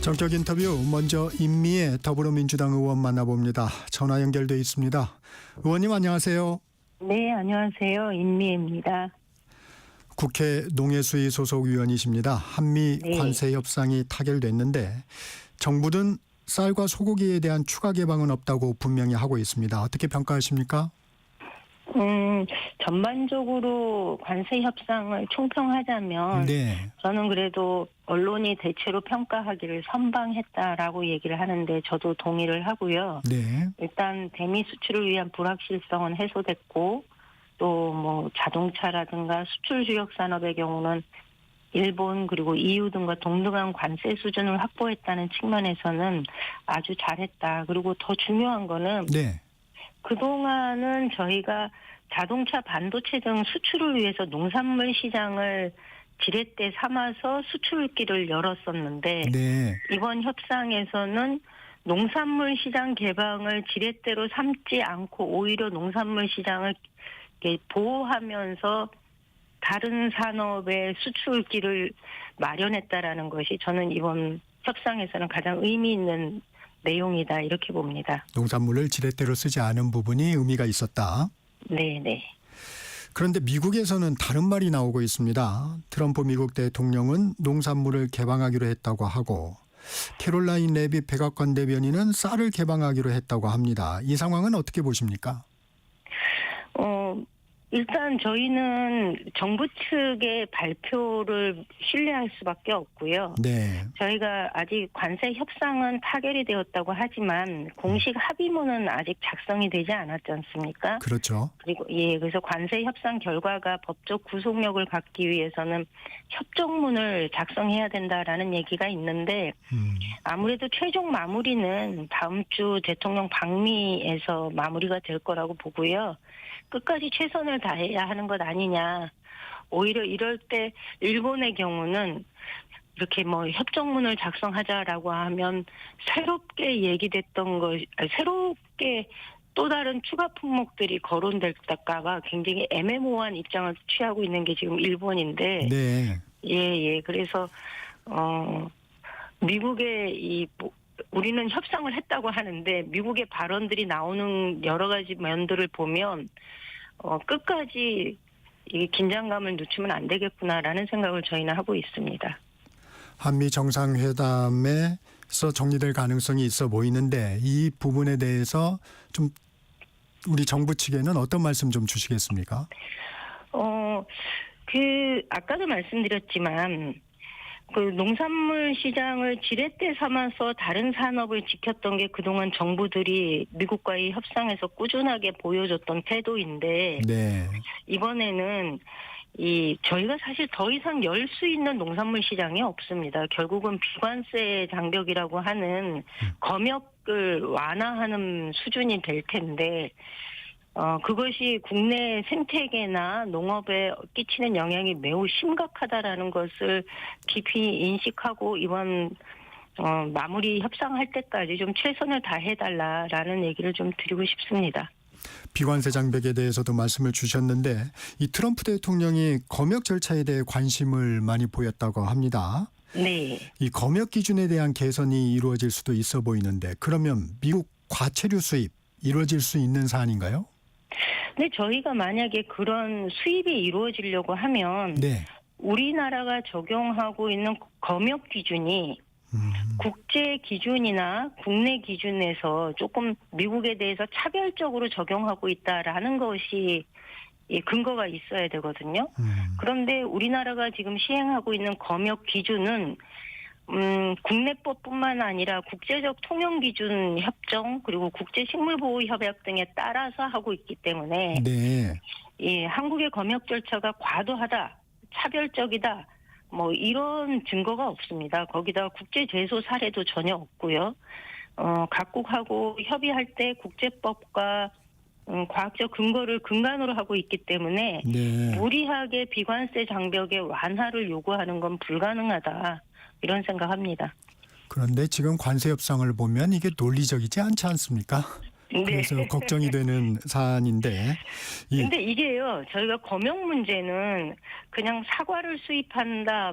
전격 인터뷰 먼저 임미애 더불어민주당 의원 만나봅니다. 전화 연결돼 있습니다. 의원님 안녕하세요. 네, 안녕하세요. 임미애입니다. 국회 농해수위 소속 위원이십니다. 한미 네. 관세 협상이 타결됐는데 정부는 쌀과 소고기에 대한 추가 개방은 없다고 분명히 하고 있습니다. 어떻게 평가하십니까? 전반적으로 관세 협상을 총평하자면 네. 저는 그래도 언론이 대체로 평가하기를 선방했다라고 얘기를 하는데 저도 동의를 하고요. 네. 일단 대미 수출을 위한 불확실성은 해소됐고 또 뭐 자동차라든가 수출 주력 산업의 경우는 일본 그리고 EU 등과 동등한 관세 수준을 확보했다는 측면에서는 아주 잘했다. 그리고 더 중요한 거는 네. 그동안은 저희가 자동차, 반도체 등 수출을 위해서 농산물 시장을 지렛대 삼아서 수출길을 열었었는데 네. 이번 협상에서는 농산물 시장 개방을 지렛대로 삼지 않고 오히려 농산물 시장을 이렇게 보호하면서 다른 산업의 수출길을 마련했다라는 것이 저는 이번 협상에서는 가장 의미 있는 내용이다 이렇게 봅니다. 농산물을 지렛대로 쓰지 않은 부분이 의미가 있었다. 네. 그런데 미국에서는 다른 말이 나오고 있습니다. 트럼프 미국 대통령은 농산물을 개방하기로 했다고 하고 캐롤라인 레빗 백악관 대변인은 쌀을 개방하기로 했다고 합니다. 이 상황은 어떻게 보십니까? 일단 저희는 정부 측의 발표를 신뢰할 수밖에 없고요. 네. 저희가 아직 관세 협상은 타결이 되었다고 하지만 공식 합의문은 아직 작성이 되지 않았지 않습니까? 그렇죠. 그리고 그래서 관세 협상 결과가 법적 구속력을 갖기 위해서는 협정문을 작성해야 된다라는 얘기가 있는데 아무래도 최종 마무리는 다음 주 대통령 방미에서 마무리가 될 거라고 보고요. 끝까지 최선을 다해야 하는 것 아니냐. 오히려 이럴 때 일본의 경우는 이렇게 뭐 협정문을 작성하자라고 하면 새롭게 얘기됐던 것, 새롭게 또 다른 추가 품목들이 거론될까 봐 굉장히 애매모호한 입장을 취하고 있는 게 지금 일본인데. 네. 그래서 미국의 우리는 협상을 했다고 하는데 미국의 발언들이 나오는 여러 가지 면들을 보면 끝까지 이 긴장감을 늦추면 안 되겠구나라는 생각을 저희는 하고 있습니다. 한미 정상회담에서 정리될 가능성이 있어 보이는데 이 부분에 대해서 좀 우리 정부 측에는 어떤 말씀 좀 주시겠습니까? 아까도 말씀드렸지만 그 농산물 시장을 지렛대 삼아서 다른 산업을 지켰던 게 그동안 정부들이 미국과의 협상에서 꾸준하게 보여줬던 태도인데 네. 이번에는 저희가 사실 더 이상 열 수 있는 농산물 시장이 없습니다. 결국은 비관세 장벽이라고 하는 검역을 완화하는 수준이 될 텐데 그것이 국내 생태계나 농업에 끼치는 영향이 매우 심각하다라는 것을 깊이 인식하고 이번 마무리 협상할 때까지 좀 최선을 다해달라라는 얘기를 좀 드리고 싶습니다. 비관세 장벽에 대해서도 말씀을 주셨는데 이 트럼프 대통령이 검역 절차에 대해 관심을 많이 보였다고 합니다. 네. 이 검역 기준에 대한 개선이 이루어질 수도 있어 보이는데 그러면 미국 과체류 수입 이루어질 수 있는 사안인가요? 네, 저희가 만약에 그런 수입이 이루어지려고 하면 네. 우리나라가 적용하고 있는 검역 기준이 국제 기준이나 국내 기준에서 조금 미국에 대해서 차별적으로 적용하고 있다라는 것이 근거가 있어야 되거든요. 그런데 우리나라가 지금 시행하고 있는 검역 기준은 국내법뿐만 아니라 국제적 통용기준 협정 그리고 국제식물보호협약 등에 따라서 하고 있기 때문에 네. 한국의 검역 절차가 과도하다, 차별적이다 뭐 이런 증거가 없습니다. 거기다 국제제소 사례도 전혀 없고요. 각국하고 협의할 때 국제법과 과학적 근거를 근간으로 하고 있기 때문에 네. 무리하게 비관세 장벽의 완화를 요구하는 건 불가능하다. 이런 생각합니다. 그런데 지금 관세 협상을 보면 이게 논리적이지 않지 않습니까? 그래서 걱정이 되는 사안인데. 근데 이게요, 저희가 검역 문제는 그냥 사과를 수입한다,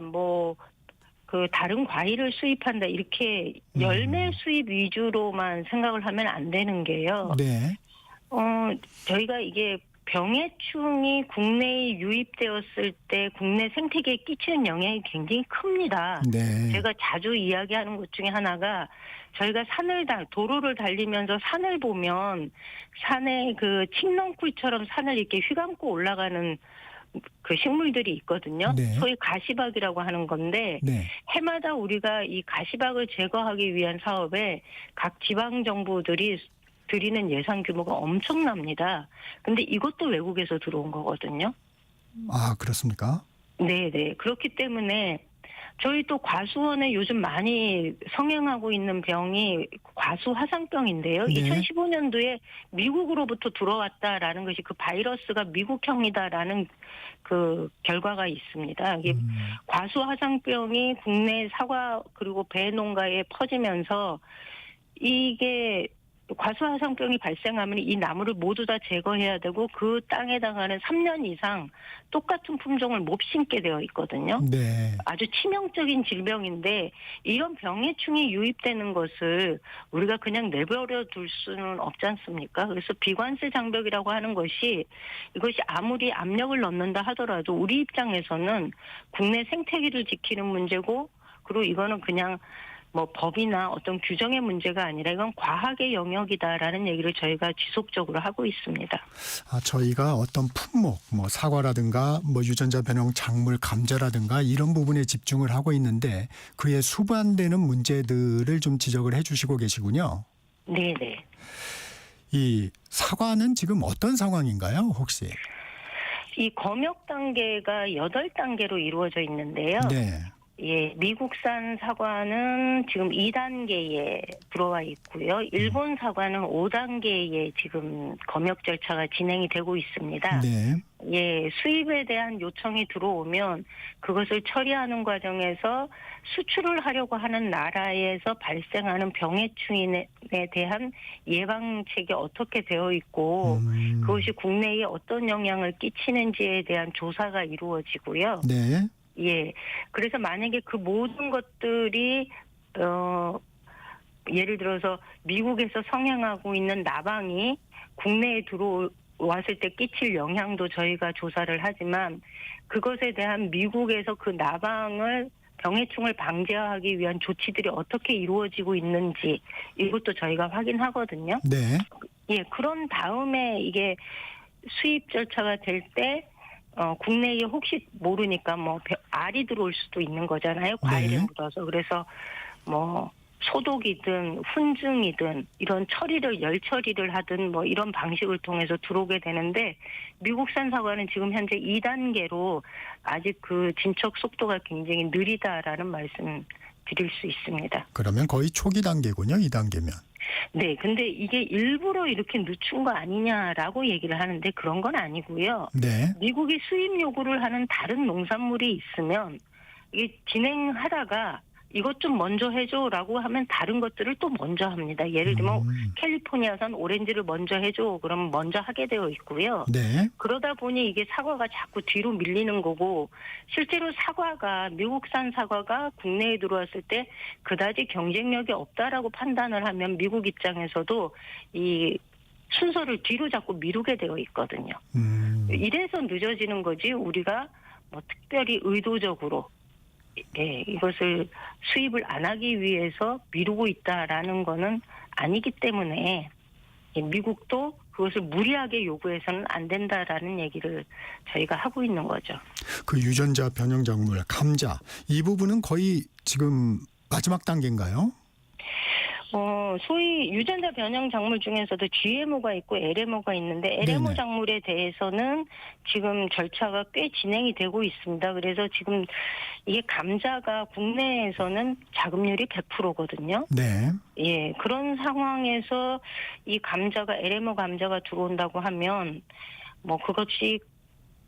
그 다른 과일을 수입한다 이렇게 열매 수입 위주로만 생각을 하면 안 되는 게요. 네. 저희가 이게 병해충이 국내에 유입되었을 때 국내 생태계에 끼치는 영향이 굉장히 큽니다. 네. 제가 자주 이야기하는 것 중에 하나가 저희가 도로를 달리면서 산을 보면 산에 그 칡넝쿨처럼 산을 이렇게 휘감고 올라가는 그 식물들이 있거든요. 네. 소위 가시박이라고 하는 건데 네. 해마다 우리가 이 가시박을 제거하기 위한 사업에 각 지방 정부들이 들이는 예산 규모가 엄청납니다. 근데 이것도 외국에서 들어온 거거든요. 아, 그렇습니까? 네네. 그렇기 때문에 저희 또 과수원에 요즘 많이 성행하고 있는 병이 과수화상병인데요. 네. 2015년도에 미국으로부터 들어왔다라는 것이 그 바이러스가 미국형이다라는 그 결과가 있습니다. 이게 과수화상병이 국내 사과 그리고 배 농가에 퍼지면서 이게 과수화상병이 발생하면 이 나무를 모두 다 제거해야 되고 그 땅에다가는 3년 이상 똑같은 품종을 못 심게 되어 있거든요. 네. 아주 치명적인 질병인데 이런 병해충이 유입되는 것을 우리가 그냥 내버려 둘 수는 없지 않습니까? 그래서 비관세 장벽이라고 하는 것이 이것이 아무리 압력을 넣는다 하더라도 우리 입장에서는 국내 생태계를 지키는 문제고 그리고 이거는 그냥 뭐 법이나 어떤 규정의 문제가 아니라 이건 과학의 영역이다라는 얘기를 저희가 지속적으로 하고 있습니다. 저희가 어떤 품목, 뭐 사과라든가 뭐 유전자 변형 작물, 감자라든가 이런 부분에 집중을 하고 있는데 그에 수반되는 문제들을 좀 지적을 해주시고 계시군요. 네네. 이 사과는 지금 어떤 상황인가요, 혹시? 이 검역 단계가 8단계로 이루어져 있는데요. 네. 예, 미국산 사과는 지금 2단계에 들어와 있고요. 일본 사과는 5단계에 지금 검역 절차가 진행이 되고 있습니다. 네. 예, 수입에 대한 요청이 들어오면 그것을 처리하는 과정에서 수출을 하려고 하는 나라에서 발생하는 병해충에 대한 예방책이 어떻게 되어 있고 그것이 국내에 어떤 영향을 끼치는지에 대한 조사가 이루어지고요. 네. 예. 그래서 만약에 그 모든 것들이, 예를 들어서 미국에서 성행하고 있는 나방이 국내에 들어왔을 때 끼칠 영향도 저희가 조사를 하지만 그것에 대한 미국에서 그 나방을 병해충을 방지하기 위한 조치들이 어떻게 이루어지고 있는지 이것도 저희가 확인하거든요. 네. 예. 그런 다음에 이게 수입 절차가 될때 국내에 혹시 모르니까 뭐 알이 들어올 수도 있는 거잖아요. 과일에 네. 묻어서. 그래서 뭐 소독이든 훈증이든 이런 열 처리를 하든 뭐 이런 방식을 통해서 들어오게 되는데 미국산 사과는 지금 현재 2단계로 아직 그 진척 속도가 굉장히 느리다라는 말씀 드릴 수 있습니다. 그러면 거의 초기 단계군요, 2단계면. 네, 근데 이게 일부러 이렇게 늦춘 거 아니냐라고 얘기를 하는데 그런 건 아니고요. 네. 미국이 수입 요구를 하는 다른 농산물이 있으면 이게 진행하다가 이것 좀 먼저 해줘라고 하면 다른 것들을 또 먼저 합니다. 예를 들면 캘리포니아산 오렌지를 먼저 해줘 그러면 먼저 하게 되어 있고요. 네. 그러다 보니 이게 사과가 자꾸 뒤로 밀리는 거고 실제로 사과가 미국산 사과가 국내에 들어왔을 때 그다지 경쟁력이 없다라고 판단을 하면 미국 입장에서도 이 순서를 뒤로 자꾸 미루게 되어 있거든요. 이래서 늦어지는 거지 우리가 뭐 특별히 의도적으로 예, 이것을 수입을 안 하기 위해서 미루고 있다라는 거는 아니기 때문에 미국도 그것을 무리하게 요구해서는 안 된다라는 얘기를 저희가 하고 있는 거죠. 그 유전자 변형 작물, 감자 이 부분은 거의 지금 마지막 단계인가요? 소위 유전자 변형 작물 중에서도 GMO가 있고 LMO가 있는데 LMO 네네. 작물에 대해서는 지금 절차가 꽤 진행이 되고 있습니다. 그래서 지금 이게 감자가 국내에서는 자급률이 100%거든요. 네. 예, 그런 상황에서 이 감자가 LMO 감자가 들어온다고 하면 뭐 그것이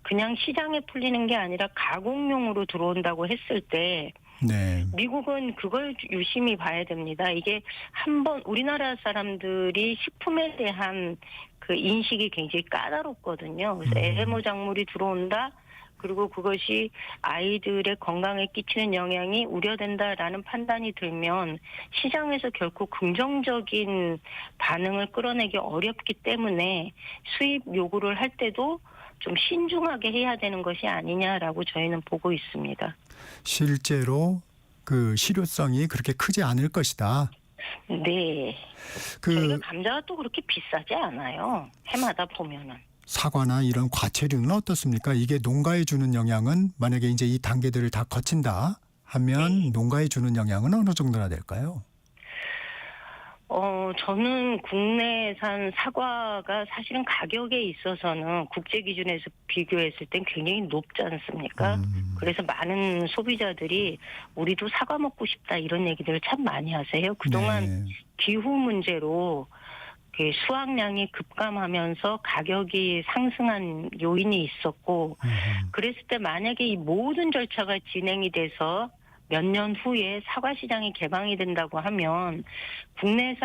그냥 시장에 풀리는 게 아니라 가공용으로 들어온다고 했을 때 네. 미국은 그걸 유심히 봐야 됩니다. 이게 한번 우리나라 사람들이 식품에 대한 그 인식이 굉장히 까다롭거든요. 그래서 LMO 작물이 들어온다. 그리고 그것이 아이들의 건강에 끼치는 영향이 우려된다라는 판단이 들면 시장에서 결코 긍정적인 반응을 끌어내기 어렵기 때문에 수입 요구를 할 때도 좀 신중하게 해야 되는 것이 아니냐라고 저희는 보고 있습니다. 실제로 그 실효성이 그렇게 크지 않을 것이다. 네. 그 저희가 감자가 또 그렇게 비싸지 않아요. 해마다 보면은. 사과나 이런 과채류는 어떻습니까? 이게 농가에 주는 영향은 만약에 이제 이 단계들을 다 거친다 하면 농가에 주는 영향은 어느 정도나 될까요? 저는 국내산 사과가 사실은 가격에 있어서는 국제 기준에서 비교했을 땐 굉장히 높지 않습니까? 그래서 많은 소비자들이 우리도 사과 먹고 싶다 이런 얘기들을 참 많이 하세요. 그동안 네. 기후 문제로 그 수확량이 급감하면서 가격이 상승한 요인이 있었고, 그랬을 때 만약에 이 모든 절차가 진행이 돼서 몇 년 후에 사과 시장이 개방이 된다고 하면 국내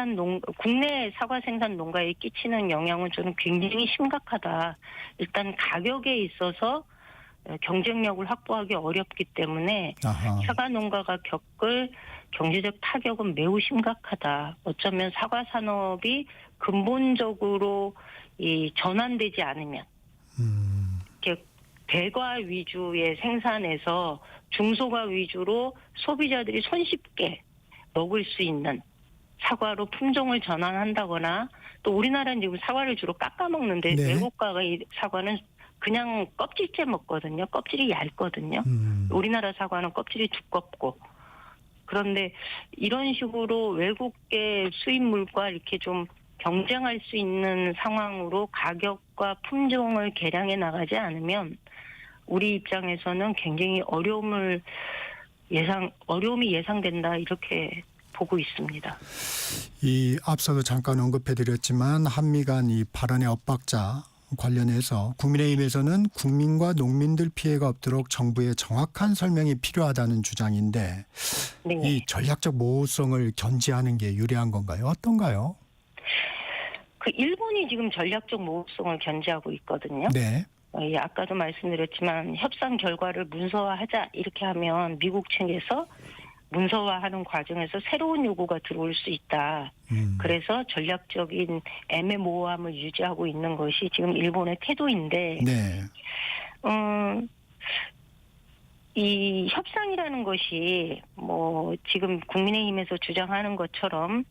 사과 생산 농가에 끼치는 영향은 저는 굉장히 심각하다. 일단 가격에 있어서 경쟁력을 확보하기 어렵기 때문에 아하. 사과 농가가 겪을 경제적 타격은 매우 심각하다. 어쩌면 사과 산업이 근본적으로 전환되지 않으면 이렇게 대과 위주의 생산에서 중소가 위주로 소비자들이 손쉽게 먹을 수 있는 사과로 품종을 전환한다거나, 또 우리나라는 지금 사과를 주로 깎아 먹는데 네. 외국가의 사과는 그냥 껍질째 먹거든요. 껍질이 얇거든요. 우리나라 사과는 껍질이 두껍고. 그런데 이런 식으로 외국계 수입물과 이렇게 좀 경쟁할 수 있는 상황으로 가격과 품종을 개량해 나가지 않으면 우리 입장에서는 굉장히 어려움이 예상된다 이렇게 보고 있습니다. 이 앞서도 잠깐 언급해드렸지만 한미 간 이 발언의 엇박자 관련해서 국민의힘에서는 국민과 농민들 피해가 없도록 정부의 정확한 설명이 필요하다는 주장인데, 네. 이 전략적 모호성을 견지하는 게 유리한 건가요? 어떤가요? 그 일본이 지금 전략적 모호성을 견지하고 있거든요. 네. 아까도 말씀드렸지만 협상 결과를 문서화하자 이렇게 하면 미국 측에서 문서화하는 과정에서 새로운 요구가 들어올 수 있다. 그래서 전략적인 애매모호함을 유지하고 있는 것이 지금 일본의 태도인데, 네. 이 협상이라는 것이 뭐 지금 국민의힘에서 주장하는 것처럼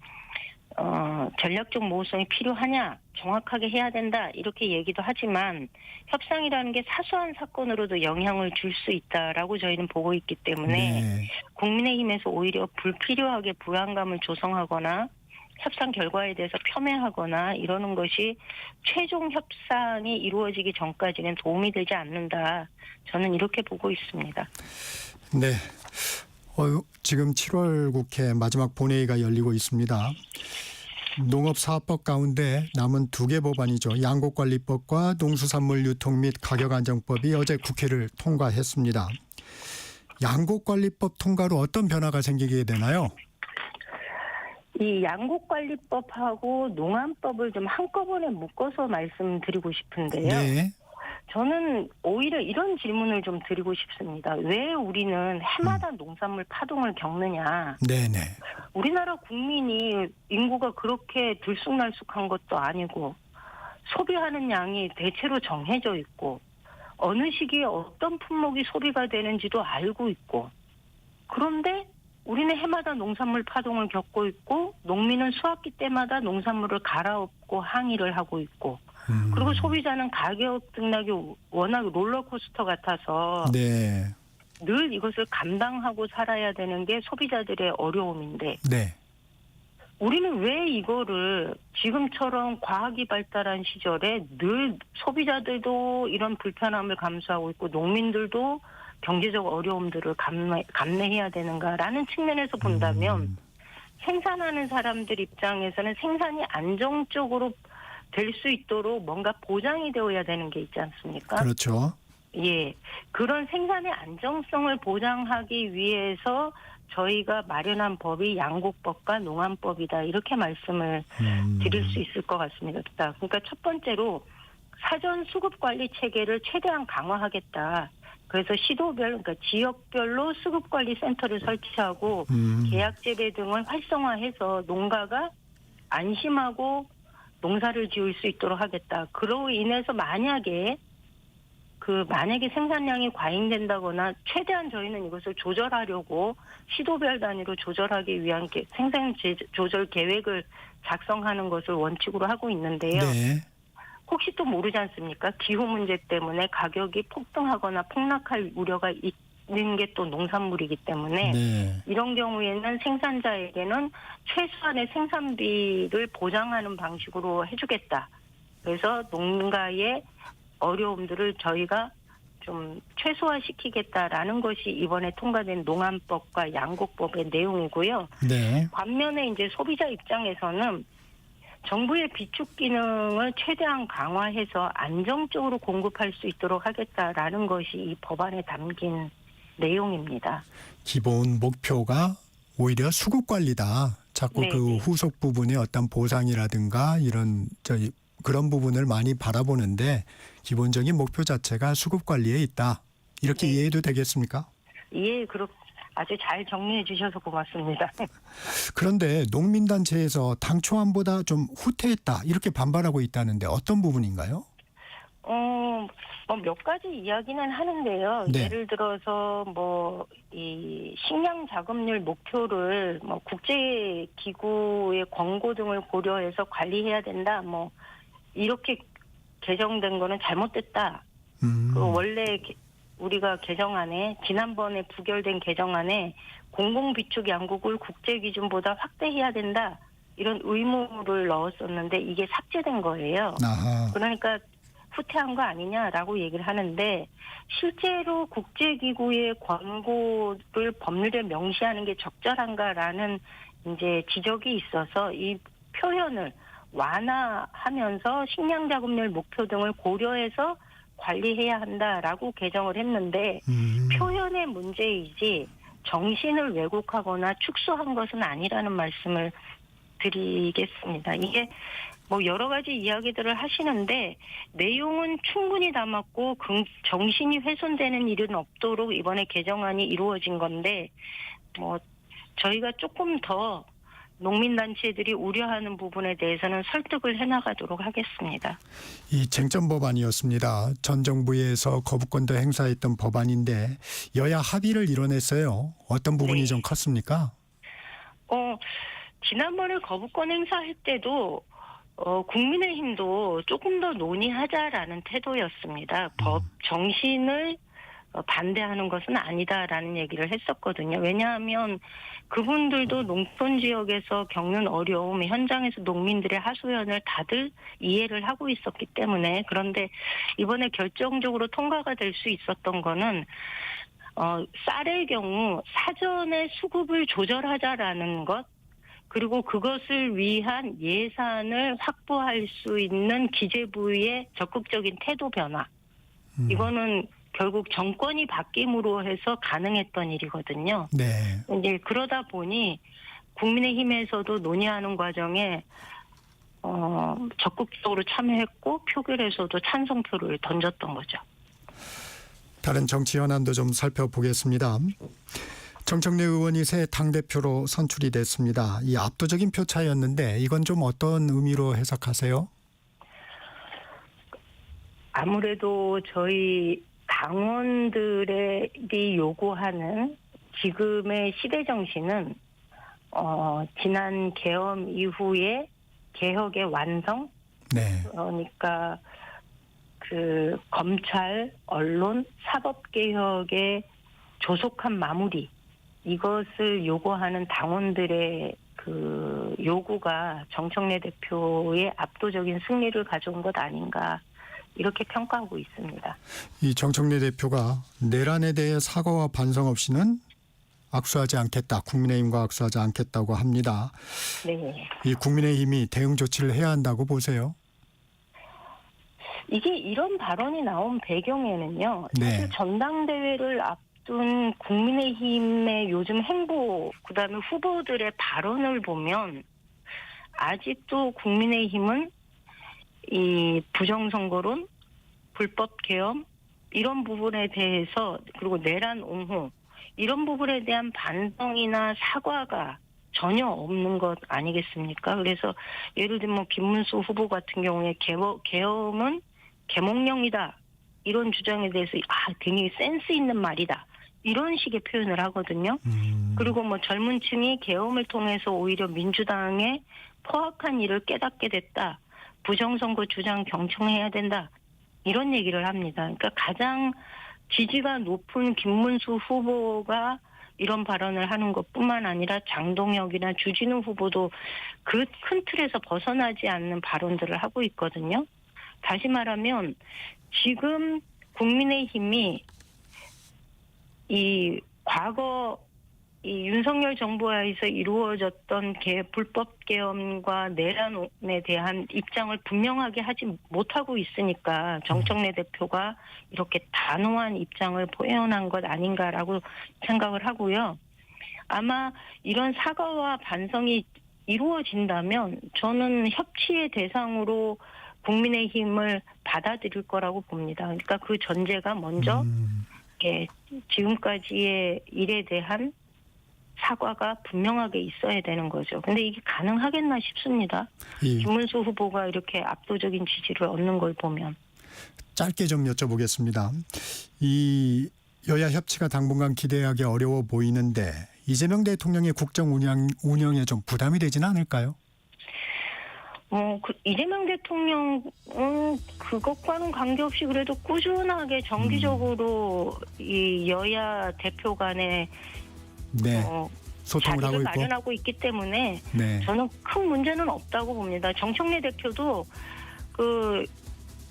전략적 모호성이 필요하냐, 정확하게 해야 된다 이렇게 얘기도 하지만 협상이라는 게 사소한 사건으로도 영향을 줄 수 있다라고 저희는 보고 있기 때문에 네. 국민의힘에서 오히려 불필요하게 불안감을 조성하거나 협상 결과에 대해서 폄훼하거나 이러는 것이 최종 협상이 이루어지기 전까지는 도움이 되지 않는다. 저는 이렇게 보고 있습니다. 네. 지금 7월 국회 마지막 본회의가 열리고 있습니다. 농업사업법 가운데 남은 2개 법안이죠. 양곡관리법과 농수산물 유통 및 가격안정법이 어제 국회를 통과했습니다. 양곡관리법 통과로 어떤 변화가 생기게 되나요? 이 양곡관리법하고 농안법을 좀 한꺼번에 묶어서 말씀드리고 싶은데요. 네. 저는 오히려 이런 질문을 좀 드리고 싶습니다. 왜 우리는 해마다 농산물 파동을 겪느냐. 네네. 우리나라 국민이 인구가 그렇게 들쑥날쑥한 것도 아니고 소비하는 양이 대체로 정해져 있고 어느 시기에 어떤 품목이 소비가 되는지도 알고 있고, 그런데 우리는 해마다 농산물 파동을 겪고 있고 농민은 수확기 때마다 농산물을 갈아엎고 항의를 하고 있고, 그리고 소비자는 가격 등락이 워낙 롤러코스터 같아서 네. 늘 이것을 감당하고 살아야 되는 게 소비자들의 어려움인데, 네. 우리는 왜 이거를 지금처럼 과학이 발달한 시절에 늘 소비자들도 이런 불편함을 감수하고 있고 농민들도 경제적 어려움들을 감내해야 되는가라는 측면에서 본다면 생산하는 사람들 입장에서는 생산이 안정적으로 될 수 있도록 뭔가 보장이 되어야 되는 게 있지 않습니까? 그렇죠. 예. 그런 생산의 안정성을 보장하기 위해서 저희가 마련한 법이 양곡법과 농안법이다. 이렇게 말씀을 드릴 수 있을 것 같습니다. 그러니까 첫 번째로 사전 수급 관리 체계를 최대한 강화하겠다. 그래서 시도별, 그러니까 지역별로 수급관리센터를 설치하고 계약 재배 등을 활성화해서 농가가 안심하고 농사를 지을 수 있도록 하겠다. 그로 인해서 만약에 생산량이 과잉된다거나 최대한 저희는 이것을 조절하려고 시도별 단위로 조절하기 위한 생산 조절 계획을 작성하는 것을 원칙으로 하고 있는데요. 네. 혹시 또 모르지 않습니까? 기후 문제 때문에 가격이 폭등하거나 폭락할 우려가 있는 게 또 농산물이기 때문에 네. 이런 경우에는 생산자에게는 최소한의 생산비를 보장하는 방식으로 해주겠다. 그래서 농가의 어려움들을 저희가 좀 최소화시키겠다라는 것이 이번에 통과된 농안법과 양곡법의 내용이고요. 네. 반면에 이제 소비자 입장에서는 정부의 비축 기능을 최대한 강화해서 안정적으로 공급할 수 있도록 하겠다라는 것이 이 법안에 담긴 내용입니다. 기본 목표가 오히려 수급 관리다. 자꾸 그 네네. 후속 부분의 어떤 보상이라든가 이런 그런 부분을 많이 바라보는데 기본적인 목표 자체가 수급 관리에 있다. 이렇게 네. 이해해도 되겠습니까? 예, 아주 잘 정리해 주셔서 고맙습니다. 그런데 농민단체에서 당초안보다 좀 후퇴했다. 이렇게 반발하고 있다는데 어떤 부분인가요? 몇 가지 이야기는 하는데요. 네. 예를 들어서 이 식량 자급률 목표를 국제 기구의 권고 등을 고려해서 관리해야 된다. 이렇게 개정된 거는 잘못됐다. 원래 우리가 개정안에 지난번에 부결된 개정안에 공공비축 양국을 국제 기준보다 확대해야 된다. 이런 의무를 넣었었는데 이게 삭제된 거예요. 아하. 그러니까 후퇴한 거 아니냐라고 얘기를 하는데 실제로 국제기구의 권고를 법률에 명시하는 게 적절한가라는 이제 지적이 있어서 이 표현을 완화하면서 식량 자급률 목표 등을 고려해서 관리해야 한다라고 개정을 했는데 표현의 문제이지 정신을 왜곡하거나 축소한 것은 아니라는 말씀을 드리겠습니다. 이게 여러 가지 이야기들을 하시는데 내용은 충분히 담았고 정신이 훼손되는 일은 없도록 이번에 개정안이 이루어진 건데 저희가 조금 더 농민단체들이 우려하는 부분에 대해서는 설득을 해나가도록 하겠습니다. 이 쟁점 법안이었습니다. 전 정부에서 거부권도 행사했던 법안인데 여야 합의를 이뤄냈어요. 어떤 부분이 네. 좀 컸습니까? 지난번에 거부권 행사할 때도 국민의힘도 조금 더 논의하자라는 태도였습니다. 법 정신을 반대하는 것은 아니다라는 얘기를 했었거든요. 왜냐하면 그분들도 농촌 지역에서 겪는 어려움, 현장에서 농민들의 하소연을 다들 이해를 하고 있었기 때문에 그런데 이번에 결정적으로 통과가 될 수 있었던 거는 쌀의 경우 사전에 수급을 조절하자라는 것 그리고 그것을 위한 예산을 확보할 수 있는 기재부의 적극적인 태도 변화. 이거는 결국 정권이 바뀜으로 해서 가능했던 일이거든요. 네. 이제 그러다 보니 국민의힘에서도 논의하는 과정에 적극적으로 참여했고 표결에서도 찬성표를 던졌던 거죠. 다른 정치 현안도 좀 살펴보겠습니다. 정청래 의원이 새 당대표로 선출이 됐습니다. 이 압도적인 표 차이였는데 이건 좀 어떤 의미로 해석하세요? 아무래도 저희 당원들이 요구하는 지금의 시대 정신은 지난 계엄 이후에 개혁의 완성, 네. 그러니까 그 검찰, 언론, 사법개혁의 조속한 마무리 이것을 요구하는 당원들의 그 요구가 정청래 대표의 압도적인 승리를 가져온 것 아닌가 이렇게 평가하고 있습니다. 이 정청래 대표가 내란에 대해 사과와 반성 없이는 악수하지 않겠다. 국민의힘과 악수하지 않겠다고 합니다. 네. 이 국민의힘이 대응 조치를 해야 한다고 보세요? 이게 이런 발언이 나온 배경에는요. 사실 네. 전당대회를 앞둔 국민의힘의 요즘 행보, 그다음에 후보들의 발언을 보면 아직도 국민의힘은 이 부정선거론, 불법 계엄, 이런 부분에 대해서, 그리고 내란 옹호, 이런 부분에 대한 반성이나 사과가 전혀 없는 것 아니겠습니까? 그래서 예를 들면 뭐 김문수 후보 같은 경우에 계엄은 계몽령이다, 이런 주장에 대해서 굉장히 센스 있는 말이다, 이런 식의 표현을 하거든요. 그리고 뭐 젊은 층이 계엄을 통해서 오히려 민주당의 포악한 일을 깨닫게 됐다, 부정선거 주장 경청해야 된다, 이런 얘기를 합니다. 그러니까 가장 지지가 높은 김문수 후보가 이런 발언을 하는 것뿐만 아니라 장동혁이나 주진우 후보도 그 큰 틀에서 벗어나지 않는 발언들을 하고 있거든요. 다시 말하면 지금 국민의힘이 이 과거 이 윤석열 정부하에서 이루어졌던 불법 계엄과 내란에 대한 입장을 분명하게 하지 못하고 있으니까 정청래 대표가 이렇게 단호한 입장을 표현한 것 아닌가라고 생각을 하고요. 아마 이런 사과와 반성이 이루어진다면 저는 협치의 대상으로 국민의힘을 받아들일 거라고 봅니다. 그러니까 그 전제가 먼저 지금까지의 일에 대한 사과가 분명하게 있어야 되는 거죠. 근데 이게 가능하겠나 싶습니다. 김문수 후보가 이렇게 압도적인 지지를 얻는 걸 보면. 짧게 좀 여쭤보겠습니다. 이 여야 협치가 당분간 기대하기 어려워 보이는데 이재명 대통령의 국정 운영에 좀 부담이 되지는 않을까요? 이재명 대통령은 그것과는 관계없이 그래도 꾸준하게 정기적으로 이 여야 대표 간에 소통을 하고 자리를 있고 마련하고 있기 때문에 저는 큰 문제는 없다고 봅니다. 정청래 대표도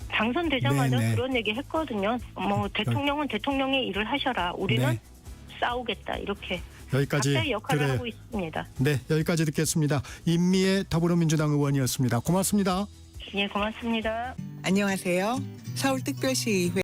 당선되자마자 그런 얘기 했거든요. 대통령은 대통령의 일을 하셔라. 우리는 싸우겠다. 이렇게 여기까지 각자의 역할을 하고 있습니다. 네, 여기까지 듣겠습니다. 임미애 더불어민주당 의원이었습니다. 고맙습니다. 예, 고맙습니다. 안녕하세요. 서울특별시의회